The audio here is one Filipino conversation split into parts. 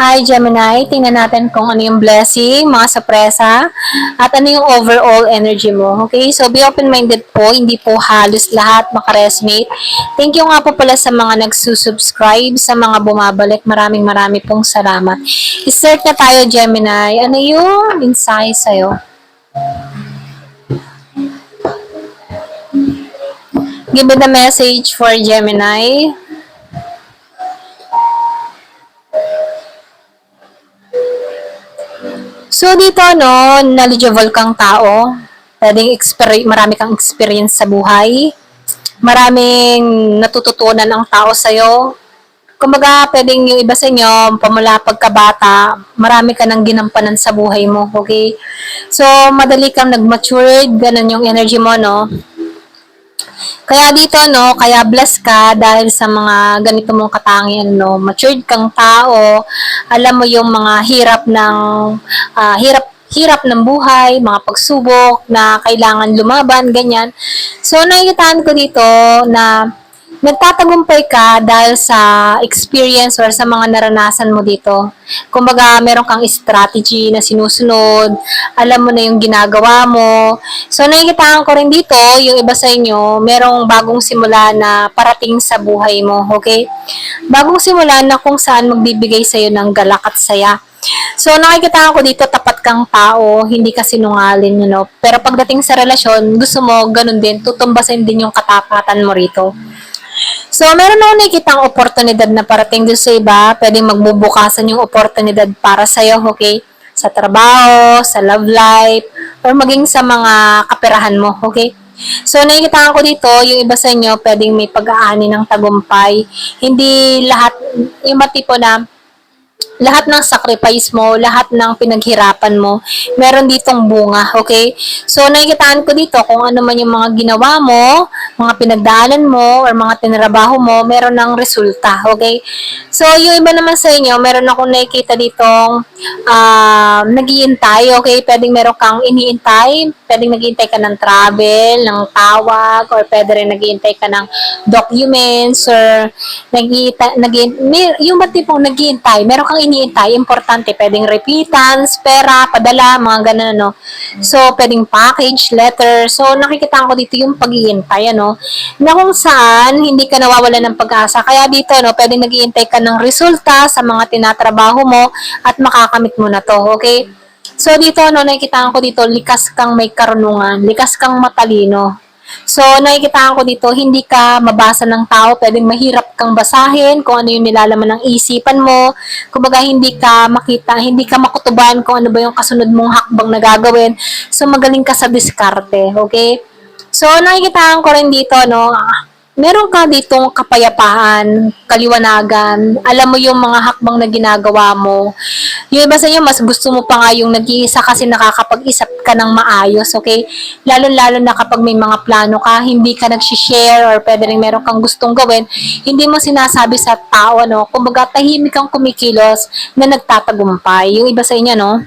Hi Gemini, tingnan natin kung ano yung blessing, mga sorpresa, at ano yung overall energy mo. Okay, so be open-minded po, hindi po halos lahat makaresonate. Thank you nga po pala sa mga nagsusubscribe, sa mga bumabalik, maraming pong salamat. I-start na tayo Gemini, ano yung insight sa'yo? Give me the message for Gemini. So dito no, knowledgeable kang tao. Marami kang experience sa buhay. Maraming natututunan ang tao sa'yo. Kumbaga, pwedeng yung iba sa inyo, pamula pagkabata, marami ka nang ginampanan sa buhay mo, okay? So, madali kang nag-matured, ganun yung energy mo, no? Kaya dito, no, kaya blessed ka dahil sa mga ganito mong katangian, no, matured kang tao, alam mo yung mga hirap ng buhay, mga pagsubok na kailangan lumaban, ganyan. So, nakikitaan ko dito na nagtatagumpay ka dahil sa experience or sa mga naranasan mo dito. Kumbaga, meron kang strategy na sinusunod, alam mo na yung ginagawa mo. So, nakikitaan ko rin dito, yung iba sa inyo, merong bagong simula na parating sa buhay mo, okay? Bagong simula na kung saan magbibigay sa'yo ng galak at saya. So, nakikita ko dito, tapat kang tao, hindi ka sinungaling, Pero pagdating sa relasyon, gusto mo, ganun din, tutumbasin din yung katapatan mo rito. So, meron ako nakikitang oportunidad na parating doon sa iba. Pwedeng magbubukasan yung oportunidad para sa'yo, okay? Sa trabaho, sa love life, or maging sa mga kaperahan mo, okay? So, nakikita ko dito, yung iba sa inyo, pwedeng may pag-aani ng tagumpay. Hindi lahat, yung matipo na lahat ng sacrifice mo, lahat ng pinaghirapan mo, meron ditong bunga, okay? So, nakikitaan ko dito kung ano man yung mga ginawa mo, mga pinagdaanan mo, or mga tinrabaho mo, meron ng resulta, okay? So, yung iba naman sa inyo, meron akong nakikita ditong nag-iintay, okay? Pwedeng meron kang iniintay, pwedeng nag-iintay ka ng travel, ng tawag, or pwede rin nag-iintay ka ng documents, or yung ba tipong nag-iintay, meron kang iniintay, importante, pwedeng repeatance, pera, padala, mga ganun, no? So, pwedeng package, letter. So, nakikita ko dito yung pag-iintay, ano? Na kung saan, hindi ka nawawala ng pag-asa. Kaya dito, no, pwedeng nag-iintay ka ng resulta sa mga tinatrabaho mo at makakamit mo na to, okay? So, dito, no, nakikita ko dito, likas kang may karunungan, likas kang matalino. So, nakikita ko dito, hindi ka mabasa ng tao, pwedeng mahirap kang basahin kung ano yung nilalaman ng isipan mo. Kumbaga, hindi ka makita, hindi ka makutuban kung ano ba yung kasunod mong hakbang na gagawin. So, magaling ka sa diskarte, okay? So, nakikita ko rin dito, no, meron ka ditong kapayapaan, kaliwanagan, alam mo yung mga hakbang na ginagawa mo. Yung iba sa inyo, mas gusto mo pa nga yung nag-iisa kasi nakakapag-isip ka ng maayos, okay? Lalo-lalo na kapag may mga plano ka, hindi ka nag-share or pwede rin meron kang gustong gawin, hindi mo sinasabi sa tao, no? Kumbaga, tahimik kang kumikilos na nagtatagumpay. Yung iba sa inyo, no?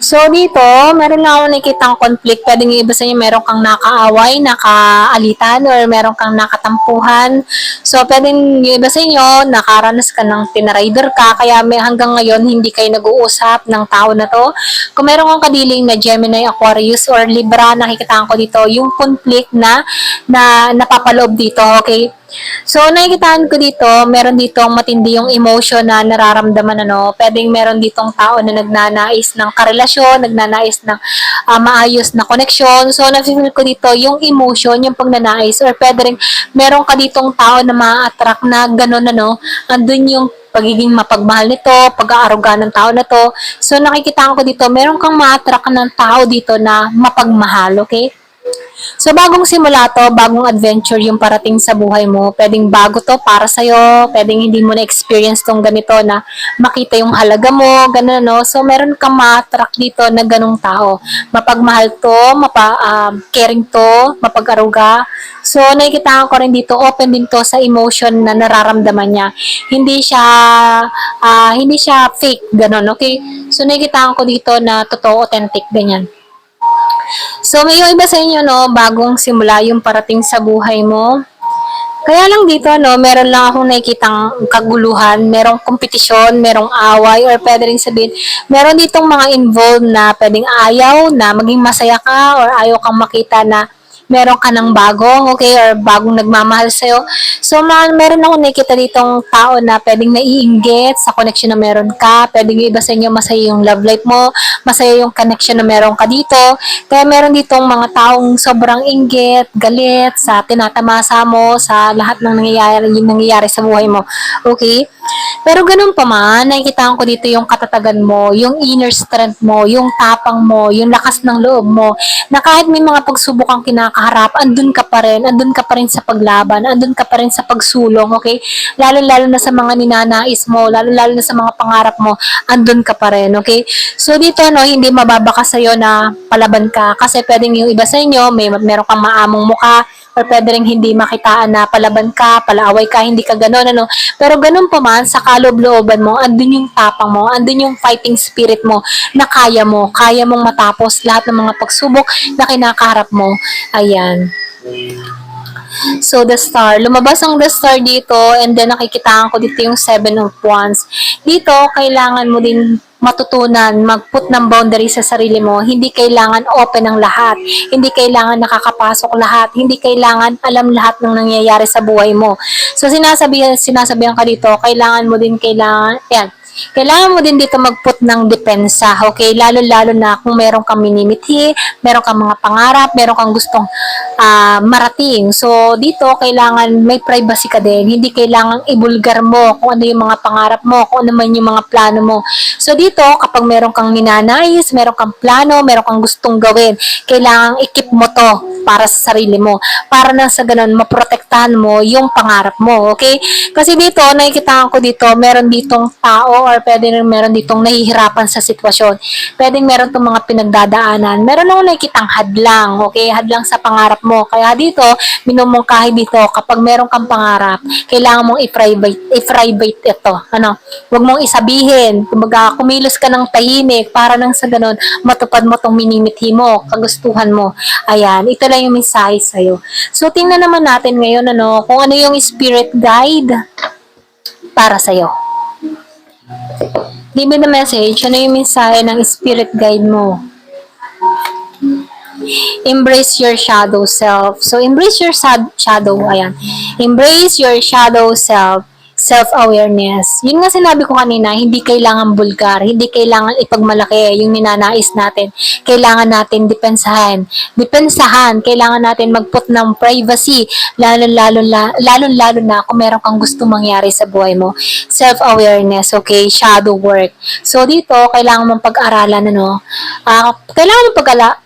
So, dito, meron na ako nakikitang conflict. Pwedeng yung iba sa inyo, meron kang nakaaway, nakaalitan, or meron kang nakatampuhan. So, pwedeng yung iba sa inyo, nakaranas ka ng tinarider ka, kaya hanggang ngayon, hindi kayo nag-uusap ng tao na to. Kung meron kang kadiling na Gemini, Aquarius, or Libra, nakikita ko dito, yung conflict na napapaloob dito, okay? So, nakikitaan ko dito, meron ditong matindi yung emotion na nararamdaman, ano. Pwedeng meron ditong tao na nagnanais ng karelasyon, nagnanais ng maayos na koneksyon. So, na-feel ko dito yung emotion, yung pagnanais, or pwede rin meron ka ditong tao na ma-attract na gano'n, ano. Andun yung pagiging mapagmahal nito, pag-aaruga ng tao na to. So, nakikita ko dito, meron kang ma-attract ng tao dito na mapagmahal, okay? So, bagong simula to, bagong adventure yung parating sa buhay mo. Pwedeng bago to para sa'yo, pwedeng hindi mo na-experience tong ganito na makita yung halaga mo, gano'n, no? So, meron kang ma-attract dito na ganong tao. Mapagmahal to, caring to, mapag-aruga. So, nakikita ko rin dito, open din to sa emotion na nararamdaman niya. Hindi siya fake, gano'n, okay? So, nakikita ko dito na totoo, authentic, ganyan. So, may yung iba sa inyo, no, bagong simula yung parating sa buhay mo. Kaya lang dito, no, meron lang akong nakikitang kaguluhan, merong kompetisyon, merong away, or pwede rin sabihin, meron ditong mga involved na pwedeng ayaw na maging masaya ka or ayaw kang makita na meron ka ng bago, okay, or bagong nagmamahal sa'yo. So, meron ako nakikita ditong tao na pwedeng naiinggit sa connection na meron ka, pwedeng yung iba sa inyo masaya yung love life mo, masaya yung connection na meron ka dito. Kaya meron ditong mga taong sobrang inggit, galit, sa tinatamasa mo, sa lahat ng nangyayari sa buhay mo. Okay? Pero ganun pa man, nakikita ko dito yung katatagan mo, yung inner strength mo, yung tapang mo, yung lakas ng loob mo, na kahit may mga pagsubok kang kinakaharap, andun ka pa rin sa paglaban, andun ka pa rin sa pagsulong, okay? Lalo-lalo na sa mga ninanais mo, lalo-lalo na sa mga pangarap mo, andun ka pa rin, okay? So dito, no, hindi mababa ka sa'yo na palaban ka, kasi pwedeng yung iba sa inyo, meron kang maamong muka, or pwede rin hindi makitaan na palaban ka, palaaway ka, hindi ka gano'n, ano. Pero ganun pa man, sa kaloob-looban mo, andun yung tapang mo, andun yung fighting spirit mo, na kaya mong matapos lahat ng mga pagsubok na kinakaharap mo. Ayan. So, the star. Lumabas ang the star dito, and then nakikitaan ko dito yung 7 of Wands. Dito, kailangan mo din matutunan mag-put ng boundary sa sarili mo. Hindi kailangan open ang lahat. Hindi kailangan nakakapasok lahat. Hindi kailangan alam lahat ng nangyayari sa buhay mo. So, sinasabihan ka dito, yan, kailangan mo din dito mag-put ng depensa, okay? Lalo-lalo na kung meron kang minimithi, meron kang mga pangarap, meron kang gustong marating. So, dito, kailangan may privacy ka din. Hindi kailangan ibulgar mo kung ano yung mga pangarap mo, kung ano man yung mga plano mo. So, dito, kapag meron kang ninanais, meron kang plano, meron kang gustong gawin, kailangan i-keep mo to para sa sarili mo. Para na sa ganun, maprotektahan mo yung pangarap mo, okay? Kasi dito, nakikita ko dito, meron ditong tao or pwede rin meron ditong nahihirapan sa sitwasyon. Pwedeng meron itong mga pinagdadaanan. Meron akong nakikitang hadlang, okay? Hadlang sa pangarap mo. Kaya dito, minumungkahi dito, kapag meron kang pangarap, kailangan mong i-private ito. Ano? Huwag mong isabihin. Kumbaga, kumilos ka ng tahimik para nang sa ganun, matupad mo tong minimithi mo, kagustuhan mo. Ayan, ito lang yung mensahe sa'yo. So, tingnan naman natin ngayon, ano, kung ano yung spirit guide para sa'yo. Give me the message. Ano yung mensahe ng spirit guide mo? Embrace your shadow self. So, embrace your shadow. Ayan. Embrace your shadow self. Self-awareness. Yun nga sinabi ko kanina, hindi kailangan bulgar, hindi kailangan ipagmalaki yung ninanais natin. Kailangan natin depensahan, kailangan natin mag-put ng privacy, lalo-lalo na kung meron kang gusto mangyari sa buhay mo. Self-awareness, okay? Shadow work. So, dito, kailangan mong pag-aralan, ano? Kailangan mong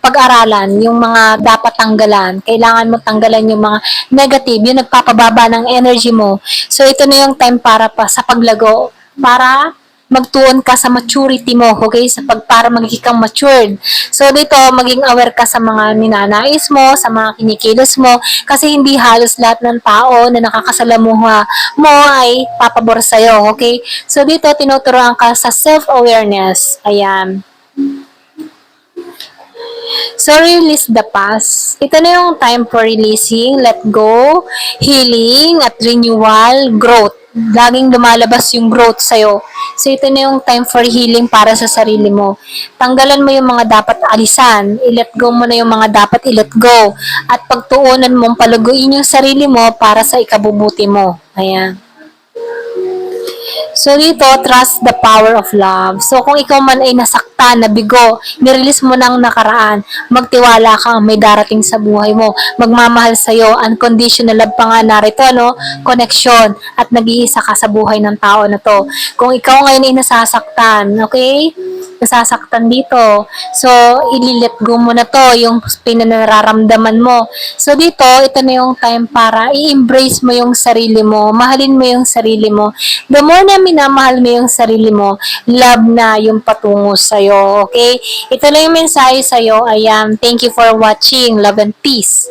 pag-aralan yung mga dapat tanggalan. Kailangan mo tanggalan yung mga negative, yung nagpapababa ng energy mo. So, ito na yung time para sa paglago, para magtuon ka sa maturity mo, okay? Para magiging kang matured. So, dito, maging aware ka sa mga ninanais mo, sa mga kinikilos mo, kasi hindi halos lahat ng tao na nakakasalamuha mo ay papabor sa'yo, okay? So, dito, tinuturuan ka sa self-awareness. Ayan. So, release the past. Ito na yung time for releasing, let go, healing, at renewal, growth. Laging lumalabas yung growth sa'yo. So, ito na yung time for healing para sa sarili mo. Tanggalan mo yung mga dapat alisan. I-let go mo na yung mga dapat i-let go. At pagtuunan mong paluguin yung sarili mo para sa ikabubuti mo. Ayan. So, dito, trust the power of love. So, kung ikaw man ay nasaktan, nabigo, nirelease mo ng nakaraan, magtiwala ka, may darating sa buhay mo, magmamahal sa'yo, unconditional love pa nga narito, no? Connection, at nag-iisa ka sa buhay ng tao na to. Kung ikaw ngayon ay nasasaktan, okay? Nasasaktan dito. So, ililet go mo na to, yung pinanararamdaman mo. So, dito, ito na yung time para i-embrace mo yung sarili mo, mahalin mo yung sarili mo. The more na minamahal mo yung sarili mo, love na yung patungo sa'yo, okay? Ito lang yung mensahe sa'yo. Ayan, thank you for watching. Love and peace.